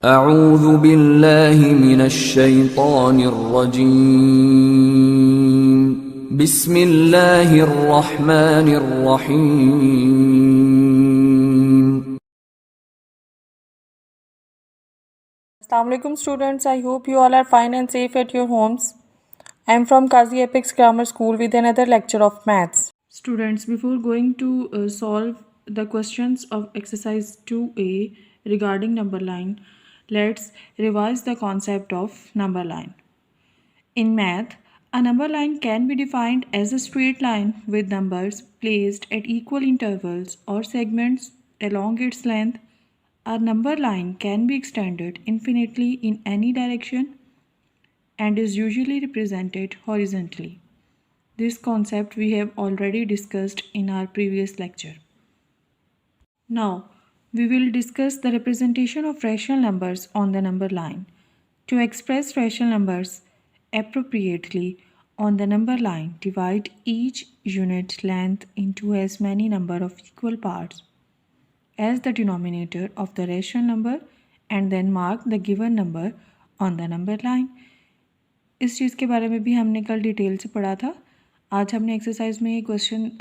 अऊज़ु बिल्लाहि मिनश्शैतानिर्रजीम बिस्मिल्लाहिर्रहमानिर्रहीम। Assalamu alaikum students, I hope you all are fine and safe at your homes. I am from Qazi Apex Grammar School with another lecture of maths. Students, before going to solve the questions of exercise 2a regarding number line, let's revise the concept of number line. In math, a number line can be defined as a straight line with numbers placed at equal intervals or segments along its length. A number line can be extended infinitely in any direction and is usually represented horizontally. This concept we have already discussed in our previous lecture. Now, we will discuss the representation of rational numbers on the number line. To express rational numbers appropriately on the number line, divide each unit length into as many number of equal parts as the denominator of the rational number and then mark the given number on the number line. इस चीज़ के बारे में भी हमने कल detail से पढ़ा था। आज हमने एक्सरसाइज में ये क्वेश्चन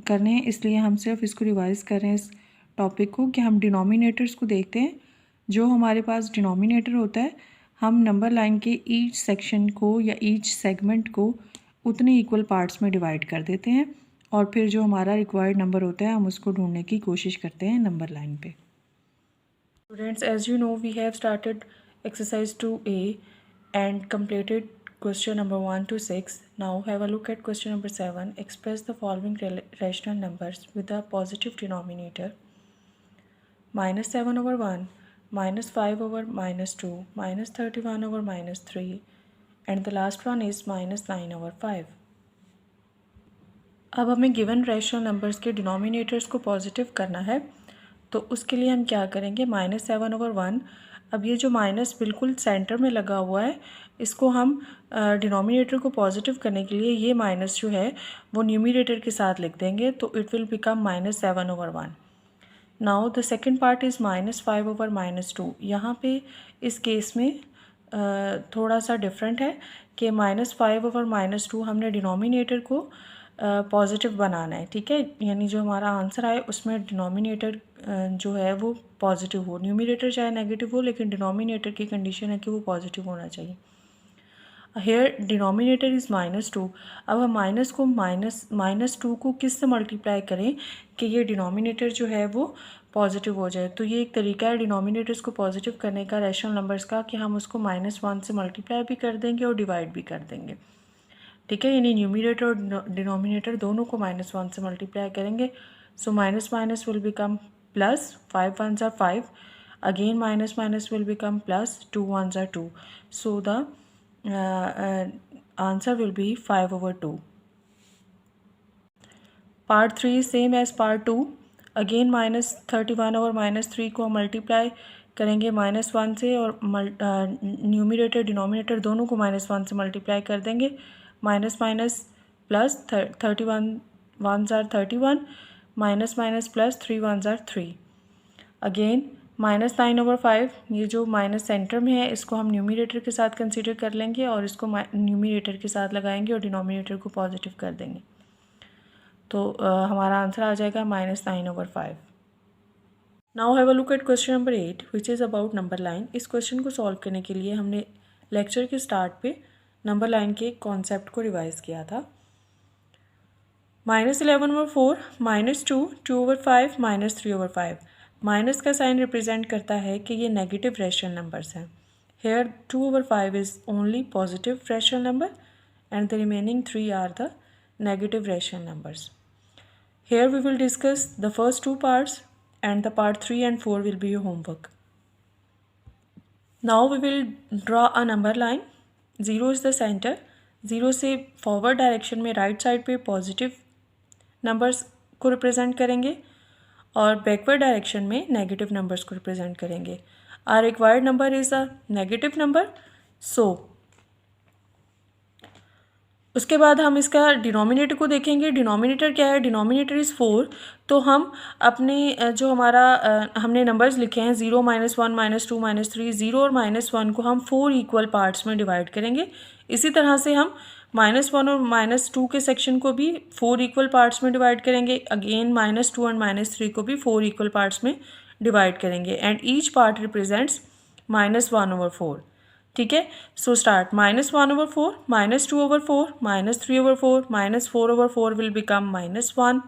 करने हैं, इसलिए हम सिर्फ इसको रिवाइज कर रहे हैं इस टॉपिक को कि हम डिनोमिनेटर्स को देखते हैं। जो हमारे पास डिनोमिनेटर होता है, हम नंबर लाइन के ईच सेक्शन को या ईच सेगमेंट को उतने इक्वल पार्ट्स में डिवाइड कर देते हैं और फिर जो हमारा रिक्वायर्ड नंबर होता है हम उसको ढूंढने की कोशिश करते हैं नंबर लाइन पे। Students, as you know we have started exercise 2a and completed question number 1 to 6. Now have a look at question number 7. Express the following rational numbers with a positive denominator: minus 7 over 1, minus 5 over minus 2, minus 31 over minus 3, and the last one is minus 9 over 5. अब हमें given rational numbers के denominators को positive करना है, तो उसके लिए हम क्या करेंगे, माइनस 7 ओवर 1। अब ये जो माइनस बिल्कुल सेंटर में लगा हुआ है, इसको हम डिनोमिनेटर को पॉजिटिव करने के लिए ये माइनस जो है वो न्यूमरेटर के साथ लिख देंगे, तो it will become minus 7 over 1। Now the second part is minus 5 over minus 2। यहाँ पे इस केस में थोड़ा सा डिफरेंट है कि माइनस 5 ओवर माइनस 2 हमने डिनोमिनेटर को पॉजिटिव बनाना है, ठीक है। यानी जो हमारा आंसर आए उसमें डिनोमिनेटर जो है वो पॉजिटिव हो, न्यूमरेटर चाहे नेगेटिव हो, लेकिन डिनोमिनेटर की कंडीशन है कि वो पॉजिटिव होना चाहिए। Here denominator is minus 2। अब हम माइनस 2 को किस से मल्टीप्लाई करें कि ये डिनोमिनेटर जो है वो पॉजिटिव हो जाए। तो ये एक तरीका है डिनोमिनेटर्स को पॉजिटिव करने का रैशनल नंबर्स का कि हम उसको -1 से मल्टीप्लाई भी कर देंगे और डिवाइड भी कर देंगे, ठीक है। यानी न्यूमरेटर और डिनोमिनेटर दोनों को -1 से मल्टीप्लाई करेंगे। So minus minus will become plus, 5 1s are 5, again minus minus will become plus, 2 1s are 2, so the answer will be 5 over 2. Part 3 same as part 2। Again minus 31 over minus 3 को हम multiply करेंगे -1 से और numerator denominator दोनों को -1 से multiply कर देंगे। Minus minus plus, 31 1s are 31, minus minus plus, 3 1s are 3। Again -9 over 5, ये जो माइनस सेंटर में है इसको हम न्यूमरेटर के साथ कंसीडर कर लेंगे और इसको न्यूमरेटर के साथ लगाएंगे और डिनोमिनेटर को पॉजिटिव कर देंगे, तो हमारा आंसर आ जाएगा -9 over 5। Now have a look at question number 8 which is about number line. इस क्वेश्चन को सॉल्व करने के लिए हमने लेक्चर के स्टार्ट पे नंबर लाइन के कॉन्सेप्ट को रिवाइज किया था। -11 over 4, -2, 2 over 5, -3 over 5। माइनस का साइन रिप्रेजेंट करता है कि ये नेगेटिव रैशनल नंबर्स हैं। Here 2 over 5 is only positive rational number and the remaining 3 are the negative rational numbers. Here we will discuss the first 2 parts and the part 3 and 4 will be your homework. Now we will draw a number line. 0 is the center. 0 से forward direction में right side पे positive numbers को represent करेंगे और backward direction में negative numbers को represent करेंगे। Our required number is a negative number, so उसके बाद हम इसका डिनोमिनेटर को देखेंगे। डिनोमिनेटर क्या है? Denominator is 4। तो हम अपने जो हमारा हमने नंबर्स लिखे हैं 0, -1, -2, -3, 0 और -1 को हम 4 इक्वल पार्ट्स में डिवाइड करेंगे। इसी तरह से हम -1 और -2 के सेक्शन को भी 4 इक्वल पार्ट्स में डिवाइड करेंगे। अगेन -2 एंड -3 को भी 4 इक्वल पार्ट्स में डिवाइड करेंगे एंड ईच पार्ट रिप्रेजेंट्स -1/4। ठीक है, so start -1/4, -2/4, -3/4, -4/4 will become -1,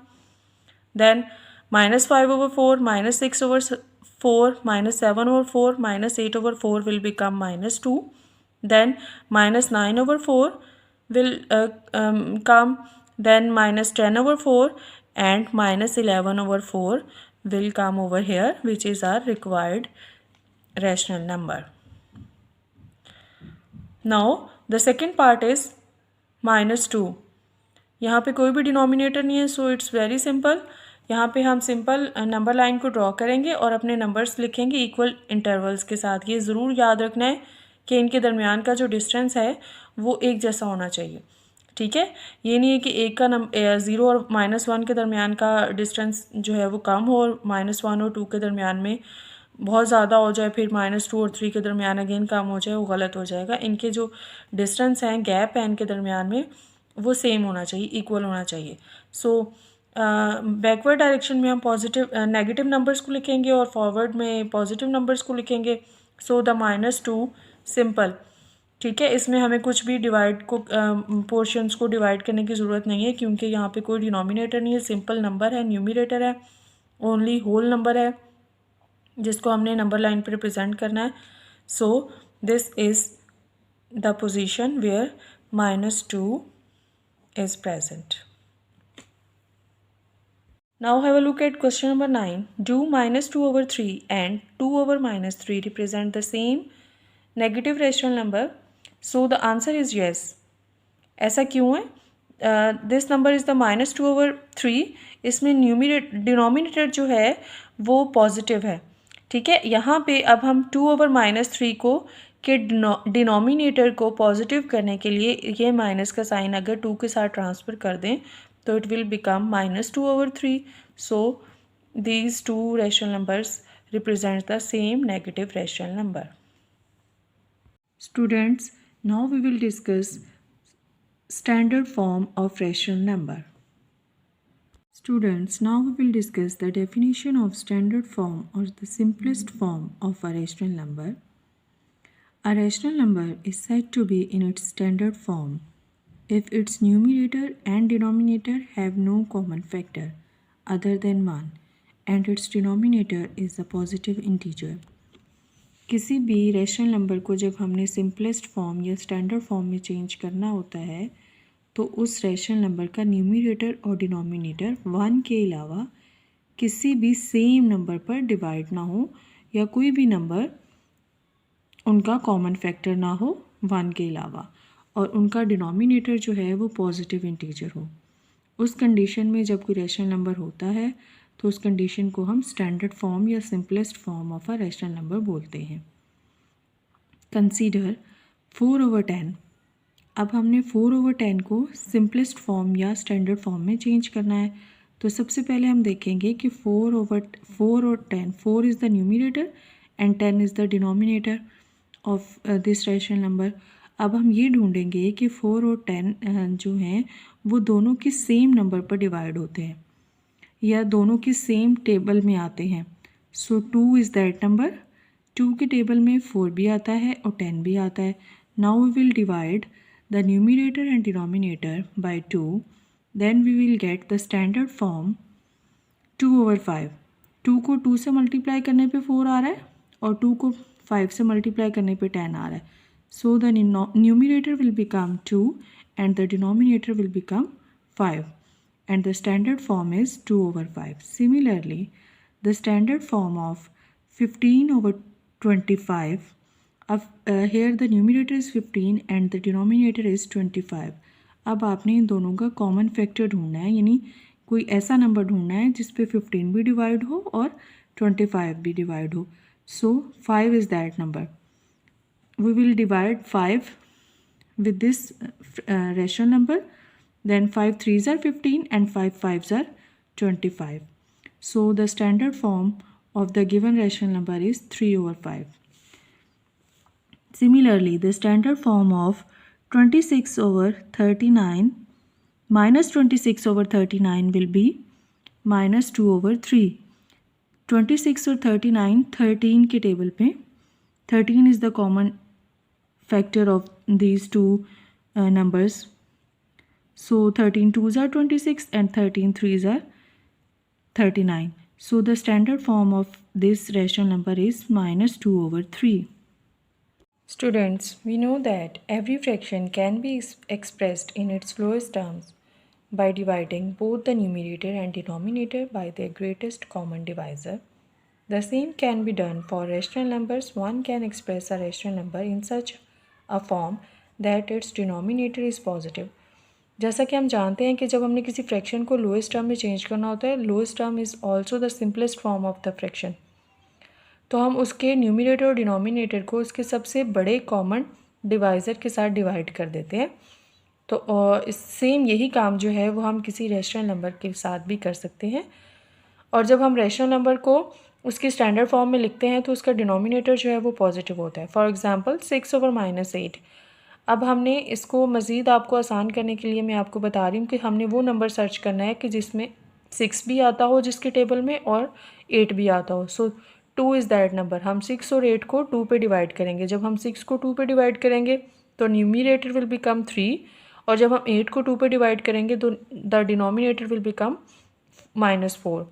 then -5/4, -6/4, -7/4, -8/4 will become -2, then -9/4 will come, then -10/4 and -11/4 will come over here, which is our required rational number. Now the second part is -2. यहाँ पे कोई भी denominator नहीं है, so it's very simple. यहाँ पे हम simple number line को ड्रॉ करेंगे और अपने नंबर्स लिखेंगे इक्वल इंटरवल्स के साथ। ये ज़रूर याद रखना है कि इनके दरमियान का जो डिस्टेंस है वो एक जैसा होना चाहिए। ठीक है, ये नहीं है कि एक का 0 और -1 के दरमियान का डिस्टेंस जो है वो कम हो और -1 और 2 के दरमियान में बहुत ज़्यादा हो जाए, फिर -2 और 3 के दरमियान अगेन कम हो जाए, वो गलत हो जाएगा। इनके जो डिस्टेंस हैं, गैप है इनके दरमियान में, वो सेम होना चाहिए, इक्वल होना चाहिए। सो बैकवर्ड डायरेक्शन में हम नेगेटिव नंबर्स को लिखेंगे और फॉरवर्ड में पॉजिटिव नंबर्स को लिखेंगे। So the -2 simple. ठीक है, इसमें हमें कुछ भी डिवाइड को पोर्शंस को डिवाइड करने की ज़रूरत नहीं है क्योंकि यहाँ पे कोई डिनोमिनेटर नहीं है, सिंपल नंबर है, न्यूमिनेटर है, ओनली होल नंबर है जिसको हमने नंबर लाइन पे रिप्रेजेंट करना है। So this is the position where -2 is present. Now have a look at question number 9. Do -2/3 and 2/3 represent the same negative rational number? So the answer is yes. ऐसा क्यों है? This number is the -2/3. इसमें denominator जो है वो positive है। ठीक है, यहाँ पे अब हम 2/3 को के डिनोमिनेटर को पॉजिटिव करने के लिए ये माइनस का साइन अगर 2 के साथ ट्रांसफ़र कर दें तो it will become -2/3. So these two rational numbers represent the same negative rational number. Students, now we will discuss standard form of rational number. Students, now we will discuss the definition of standard form or the simplest form of a rational number. A rational number is said to be in its standard form if its numerator and denominator have no common factor other than 1 and its denominator is a positive integer. किसी भी rational number को जब हमने simplest form या standard form में change करना होता है तो उस रैशनल नंबर का न्यूमरेटर और डिनोमिनेटर 1 के अलावा किसी भी सेम नंबर पर डिवाइड ना हो या कोई भी नंबर उनका कॉमन फैक्टर ना हो 1 के अलावा और उनका डिनोमिनेटर जो है वो पॉजिटिव इंटीजर हो। उस कंडीशन में जब कोई रैशनल नंबर होता है तो उस कंडीशन को हम स्टैंडर्ड फॉर्म या simplest form of a rational number बोलते हैं. कंसीडर 4/10. अब हमने 4/10 को सिंपलेस्ट फॉर्म या स्टैंडर्ड फॉर्म में चेंज करना है. तो सबसे पहले हम देखेंगे कि 4 और 10, 4 is the numerator and 10 is the denominator of this rational number. अब हम ये ढूंढेंगे कि 4 और 10 जो हैं वो दोनों की सेम नंबर पर डिवाइड होते हैं या दोनों की सेम टेबल में आते हैं. सो 2 इज़ दैट नंबर. 2 के टेबल में 4 भी आता है और 10 भी आता है. Now we will divide the numerator and denominator by 2. Then we will get the standard form 2/5. 2 को 2 से मल्टीप्लाई करने पे 4 आ रहा है और 2 को 5 से मल्टीप्लाई करने पे 10 आ रहा है. So the numerator will become 2 and the denominator will become 5 and the standard form is 2/5. Similarly, the standard form of 15/25, here the numerator is 15 and the denominator is 25. अब आपने इन दोनों का कॉमन फैक्टर ढूंढना है, यानी कोई ऐसा नंबर ढूंढना है जिस पे 15 भी डिवाइड हो और 25 भी डिवाइड हो. सो 5 is that number. We will divide 5 with this rational number, then 5 3s are 15 and 5 5s are 25. So the standard form of the given rational number is 3 over 5. Similarly, the standard form of 26 over 39 minus 26 over 39 will be minus 2 over 3. 26 और 39 13 के table पे 13 is the common factor of these two numbers. So 13 2s are 26 and 13 3s are 39. So the standard form of this rational number is minus 2 over 3. Students, we know that every fraction can be expressed in its lowest terms by dividing both the numerator and denominator by their greatest common divisor. The same can be done for rational numbers. One can express a rational number in such a form that its denominator is positive. जैसा कि हम जानते हैं कि जब हमने किसी fraction को लोएस्ट टर्म में चेंज करना होता है, lowest term is also the simplest form of the fraction, तो हम उसके न्यूमिनेटर और डिनोमिनेटर को उसके सबसे बड़े कॉमन डिवाइज़र के साथ डिवाइड कर देते हैं। तो इस सेम यही काम जो है वो हम किसी रैशनल नंबर के साथ भी कर सकते हैं। और जब हम रैशनल नंबर को उसकी स्टैंडर्ड फॉर्म में लिखते हैं तो उसका डिनोमिनेटर जो है वो पॉजिटिव होता है। For example 6 over -8। अब हमने इसको मज़ीद आपको आसान करने के लिए मैं आपको बता रही हूँ कि हमने वो नंबर सर्च करना है कि जिसमें 6 भी आता हो जिसके टेबल में और 8 भी आता हो। सो 2 इज़ दैट नंबर। हम 6 और 8 को 2 पे डिवाइड करेंगे। जब हम 6 को 2 पे डिवाइड करेंगे तो न्यूमिनेटर विल बिकम 3, और जब हम 8 को 2 पे डिवाइड करेंगे तो द डिनोमिनेटर विल बिकम -4।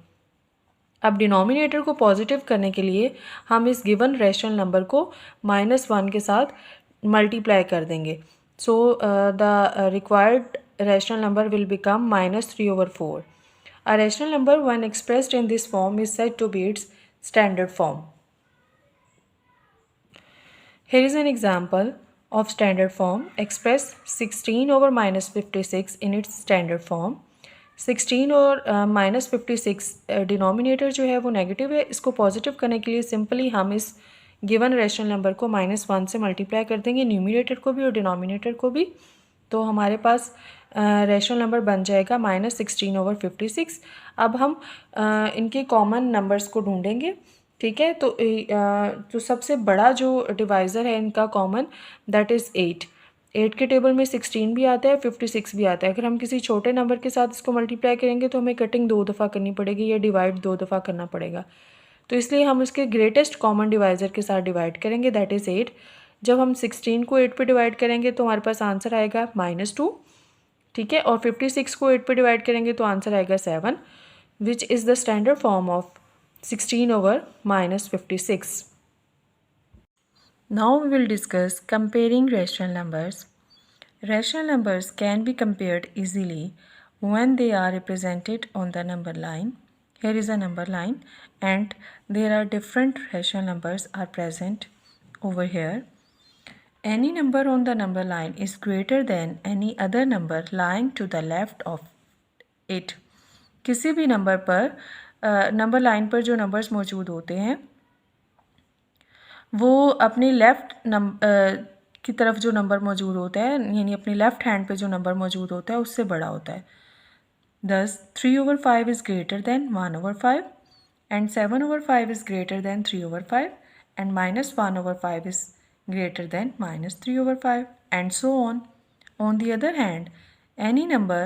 अब डिनोमिनेटर को पॉजिटिव करने के लिए हम इस गिवन रैशनल नंबर को -1 के साथ मल्टीप्लाई कर देंगे। So the required rational number will become -3 over 4. A rational number when expressed in this form is said to be its standard form. Here is an example of standard form. Express 16 over -56 in its standard form. 16 और -56 denominator जो है वो negative है। इसको positive करने के लिए simply हम इस गिवन रैशनल नंबर को -1 से मल्टीप्लाई कर देंगे, न्यूमिनेटर को भी और डिनोमिनेटर को भी। तो हमारे पास रैशनल नंबर बन जाएगा -16 over 56। अब हम इनके कॉमन नंबर्स को ढूंढेंगे, ठीक है। तो सबसे बड़ा जो डिवाइज़र है इनका कॉमन, दैट इज़ 8। 8 के टेबल में 16 भी आता है, 56 भी आता है। अगर हम किसी छोटे नंबर के साथ इसको मल्टीप्लाई करेंगे तो हमें कटिंग 2 दफ़ा करनी पड़ेगी या डिवाइड 2 दफ़ा करना पड़ेगा। तो इसलिए हम उसके ग्रेटेस्ट कॉमन डिवाइज़र के साथ डिवाइड करेंगे, दैट इज़ 8। जब हम 16 को 8 पे डिवाइड करेंगे तो हमारे पास आंसर आएगा -2, ठीक है। और 56 को 8 पे डिवाइड करेंगे तो आंसर आएगा 7, which is the standard form of 16 over -56. Now we will discuss comparing rational numbers. Rational numbers can be compared easily when they are represented on the number line. Here is a number line and there are different rational numbers are present over here. Any number on the number line is greater than any other number lying to the left of it. किसी भी number पर number line पर जो numbers मौजूद होते हैं वो अपनी लेफ़्ट की तरफ जो नंबर मौजूद होता है, यानी अपनी लेफ़्ट हैंड पे जो नंबर मौजूद होता है उससे बड़ा होता है। Thus 3 over 5 is greater than 1 over 5 and 7 over 5 is greater than 3 over 5 and -1 over 5 is greater than -3 over 5 and so on. On the other hand, any number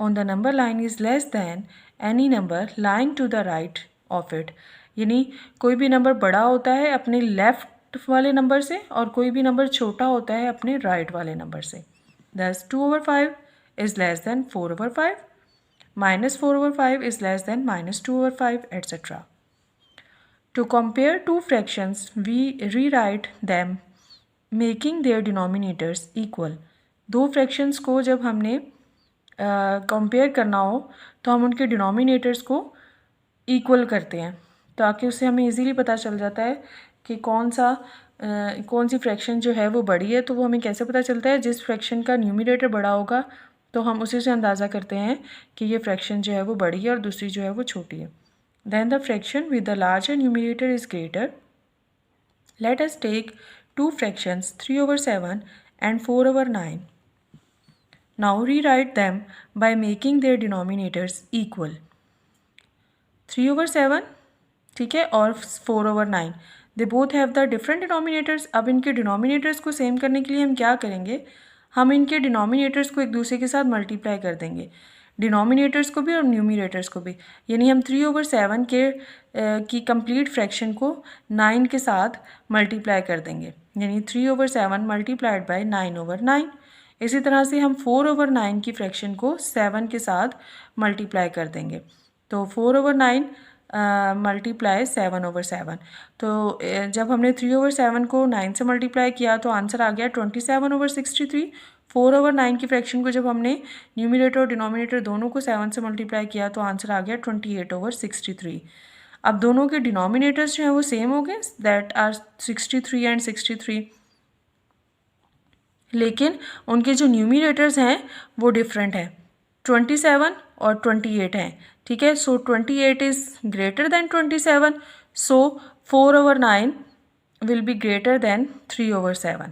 on the number line is less than any number lying to the right of it. यानी कोई भी number बड़ा होता है अपने left वाले number से और कोई भी नंबर छोटा होता है अपने राइट वाले नंबर से। Thus 2 over 5 is less than 4 over 5, -4 over 5 is less than -2 over 5, etc. To compare two fractions, we rewrite them making their denominators equal. दो फ्रैक्शंस को जब हमने कंपेयर करना हो तो हम उनके डिनोमिनेटर्स को इक्वल करते हैं ताकि उससे हमें इजीली पता चल जाता है कि कौन सी फ्रैक्शन जो है वो बड़ी है। तो वो हमें कैसे पता चलता है, जिस फ्रैक्शन का न्यूमिनेटर बड़ा होगा तो हम उसी से अंदाज़ा करते हैं कि ये फ्रैक्शन जो है वो बड़ी है और दूसरी जो है वो छोटी है। Then the fraction with the larger numerator is greater. Let us take two fractions 3 over 7 and 4/9. Now rewrite them by making their denominators equal. 3/7, ठीक है, और 4/9, they both have the different denominators. अब इनके डिनोमिनेटर्स को same करने के लिए हम क्या करेंगे, हम इनके डिनोमिनेटर्स को एक दूसरे के साथ मल्टीप्लाई कर देंगे, डिनोमिनेटर्स को भी और न्यूमिनेटर्स को भी. यानी हम 3/7 की कंप्लीट फ्रैक्शन को 9 के साथ मल्टीप्लाई कर देंगे, यानी 3/7 मल्टीप्लाइड बाय 9/9. इसी तरह से हम 4/9 की फ्रैक्शन को 7 के साथ मल्टीप्लाई कर देंगे. तो 4/9 मल्टीप्लाई 7/7. तो जब हमने 3/7 को 9 से मल्टीप्लाई किया तो आंसर आ गया 27/63. 4/9 की फ्रैक्शन को जब हमने न्यूमिनेटर और डिनोमिनेटर दोनों को 7 से मल्टीप्लाई किया तो आंसर आ गया 28/63. अब दोनों के डिनोमिनेटर्स जो हैं वो सेम हो गए, दैट आर 63 एंड 63, लेकिन उनके जो न्यूमिनेटर्स हैं वो डिफरेंट हैं, 27 और 28 हैं. ठीक है, सो 28 is greater than 27, so 4/9 will be greater than 3/7.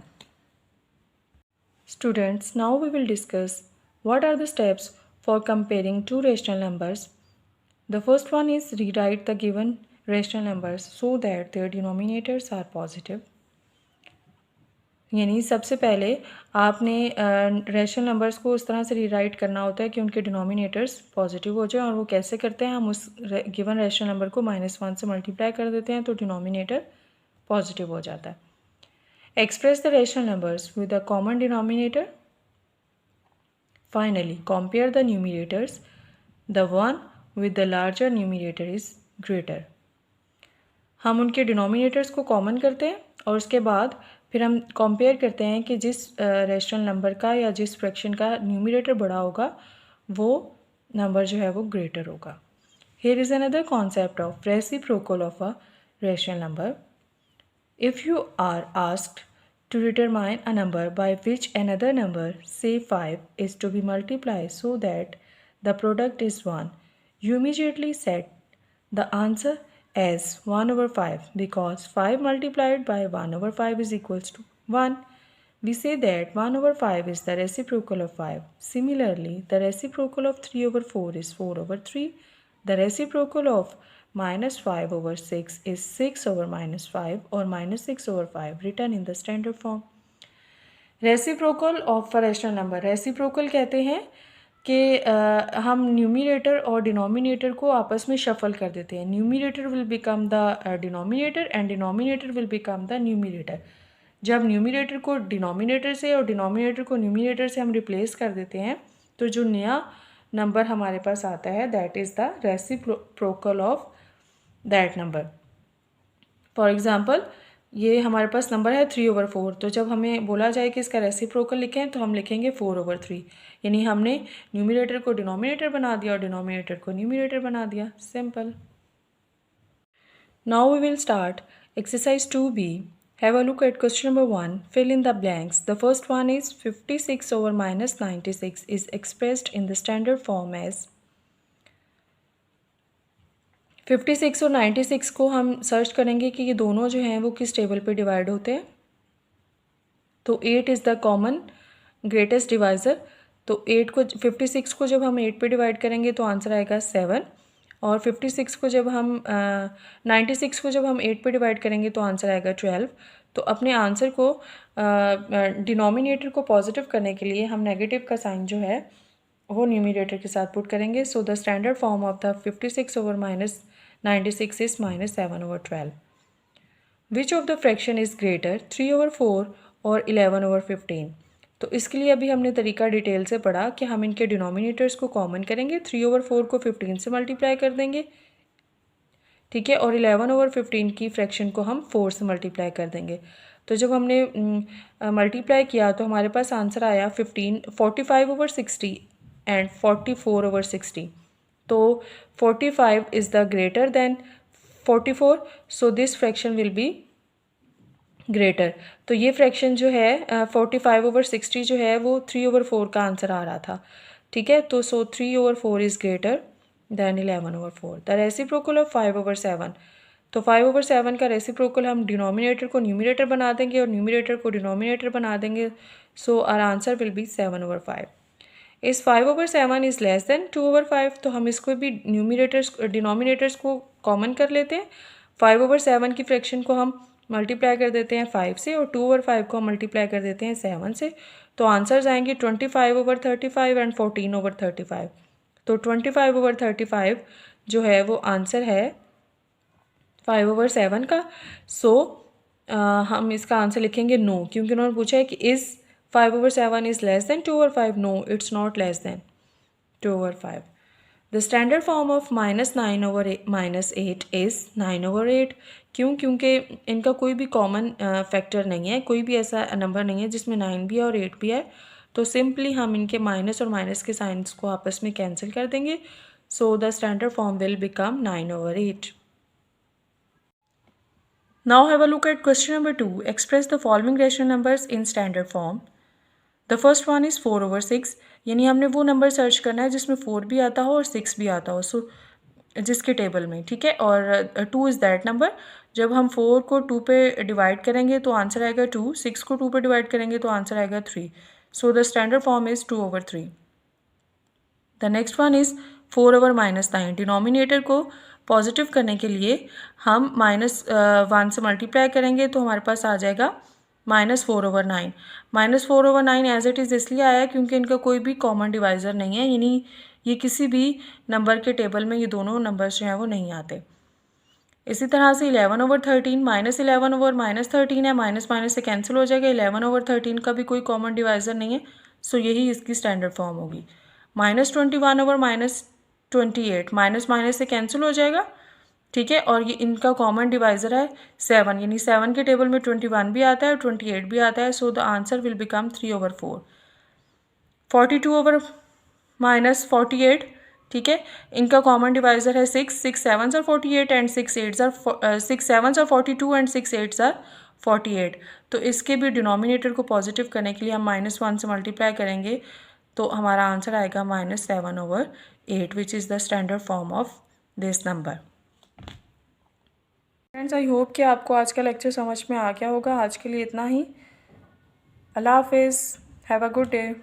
Students, now we will discuss what are the steps for comparing two rational numbers. The first one is rewrite the given rational numbers so that their denominators are positive. यानी सबसे पहले आपने rational numbers को उस तरह से rewrite करना होता है कि उनके डिनोमिनेटर्स पॉजिटिव हो जाए. और वो कैसे करते हैं, हम उस गिवन रेशनल नंबर को -1 से मल्टीप्लाई कर देते हैं तो डिनोमिनेटर पॉजिटिव हो जाता है. Express the rational numbers with a common denominator. Finally compare the numerators. The one with the larger numerator is greater. हम उनके डिनोमिनेटर्स को कॉमन करते हैं और उसके बाद फिर हम कंपेयर करते हैं कि जिस रेशनल नंबर का या जिस फ्रैक्शन का न्यूमिनेटर बड़ा होगा वो नंबर जो है वो ग्रेटर होगा. Here is another concept of reciprocal of a rational number. If you are asked to determine a number by which another number, say 5, is to be multiplied so that the product is 1, you immediately set the answer as 1/5 because 5 multiplied by 1/5 is equals to 1. We say that 1/5 is the reciprocal of 5. Similarly, the reciprocal of 3/4 is 4/3. The reciprocal of -5/6 is 6/-5 or -6/5 written in the standard form. Reciprocal of a rational number. Reciprocal कहते हैं कि हम numerator और denominator को आपस में shuffle कर देते हैं. Numerator will become the denominator and denominator will become the numerator. जब न्यूमिनेटर को डिनोमिनेटर से और डिनोमिनेटर को न्यूमिनेटर से हम रिप्लेस कर देते हैं तो जो नया नंबर हमारे पास आता है that is the reciprocal of that number. For example ये हमारे पास नंबर है 3/4. तो जब हमें बोला जाए कि इसका रेसिप्रोकल लिखें तो हम लिखेंगे 4/3. यानी हमने न्यूमिनेटर को डिनोमिनेटर बना दिया और डिनोमिनेटर को न्यूमिनेटर बना दिया. Simple. Now we will start exercise 2B. Have a look at question number 1. Fill in the blanks. The first one is 56/-96 is expressed in the standard form as. 56 और 96 को हम search करेंगे कि ये दोनों जो हैं वो किस टेबल पे डिवाइड होते हैं. तो 8 is the common greatest divisor. तो 56 को जब हम 8 पे डिवाइड करेंगे तो आंसर आएगा 7. और 56 को जब हम 96 को जब हम 8 पे डिवाइड करेंगे तो आंसर आएगा 12. तो अपने आंसर को डिनोमिनेटर को पॉजिटिव करने के लिए हम नेगेटिव का साइन जो है वो न्यूमिनेटर के साथ पुट करेंगे. So the standard form of the 56/-96 is -7/12. Which of the fraction is greater, 3/4 और 11/15. तो इसके लिए अभी हमने तरीका डिटेल से पढ़ा कि हम इनके डिनोमिनेटर्स को कॉमन करेंगे. 3/4 को 15 से मल्टीप्लाई कर देंगे, ठीक है, और 11/15 की फ्रैक्शन को हम 4 से मल्टीप्लाई कर देंगे. तो जब हमने मल्टीप्लाई किया तो हमारे पास आंसर आया 45/60 एंड 44/60. तो 45 is the greater than 44, so this fraction will be greater. तो ये फ्रैक्शन जो है 45/60 जो है वो 3/4 का आंसर आ रहा था, ठीक है. तो सो 3/4 is greater than 11/4. The reciprocal of 5/7. तो 5/7 का रेसिप्रोकल हम डिनोमिनेटर को न्यूमरेटर बना देंगे और न्यूमरेटर को डिनोमिनेटर बना देंगे. So our answer will be 7/5. इस 5/7 इज़ लेस देन 2/5. तो हम इसको भी डिनोमिनेटर्स को कॉमन कर लेते हैं. 5/7 की फ्रैक्शन को हम मल्टीप्लाई कर देते हैं 5 से और 2/5 को हम मल्टीप्लाई कर देते हैं 7 से. तो आंसर्स आएंगे 25/35 एंड 14/35. तो 25/35 जो है वो आंसर है 5/7 का. सो हम इसका आंसर लिखेंगे नो, क्योंकि उन्होंने पूछा है कि is 5/7 is less than 2/5. No, it's not less than 2/5. The standard form of -9/-8 is 9/8. क्यों? क्योंकि इनका कोई भी कॉमन फैक्टर नहीं है, कोई भी ऐसा नंबर नहीं है जिसमें 9 भी है और 8 भी है. तो सिंपली हम इनके माइनस और माइनस के साइंस को आपस में कैंसिल कर देंगे. So the standard form will become 9/8. Now have a look at question number 2. Express the following rational numbers in standard form. The first one is 4/6. यानी हमने वो नंबर सर्च करना है जिसमें 4 भी आता हो और 6 भी आता हो. सो जिसके टेबल में, ठीक है. और 2 इज़ दैट नंबर. जब हम 4 को 2 पे डिवाइड करेंगे तो आंसर आएगा 2. 6 को 2 पे डिवाइड करेंगे तो आंसर आएगा 3. So the standard form is 2/3. The next one is 4/-9. Denominator को पॉजिटिव करने के लिए हम -1 से मल्टीप्लाई करेंगे तो हमारे पास आ जाएगा -4/9. -4/9 एज इट इज़ इसलिए आया क्योंकि इनका कोई भी कॉमन डिवाइज़र नहीं है, यानी ये किसी भी नंबर के टेबल में ये दोनों नंबर्स जो हैं वो नहीं आते. इसी तरह से 11/13 -11/-13 है, माइनस माइनस से कैंसिल हो जाएगा. 11/13 का भी कोई कॉमन डिवाइज़र नहीं है. सो यही इसकी स्टैंडर्ड फॉर्म होगी. -21/-28 माइनस माइनस से कैंसिल हो जाएगा, ठीक है. और ये इनका कॉमन डिवाइज़र है 7, यानी 7 के टेबल में 21 भी आता है और 28 भी आता है. सो द आंसर विल बिकम 3/4. 42/-48, ठीक है. इनका कॉमन डिवाइज़र है 6. 6 7s are 48 and 6 7s are 42 and 6 8s are 48. तो इसके भी डिनोमिनेटर को पॉजिटिव करने के लिए हम -1 से मल्टीप्लाई करेंगे तो हमारा आंसर आएगा -7/8, which is the standard form of this number. Friends, I hope कि आपको आज का लेक्चर समझ में आ गया होगा. आज के लिए इतना ही. अल्लाह हाफिज़. Have a good day.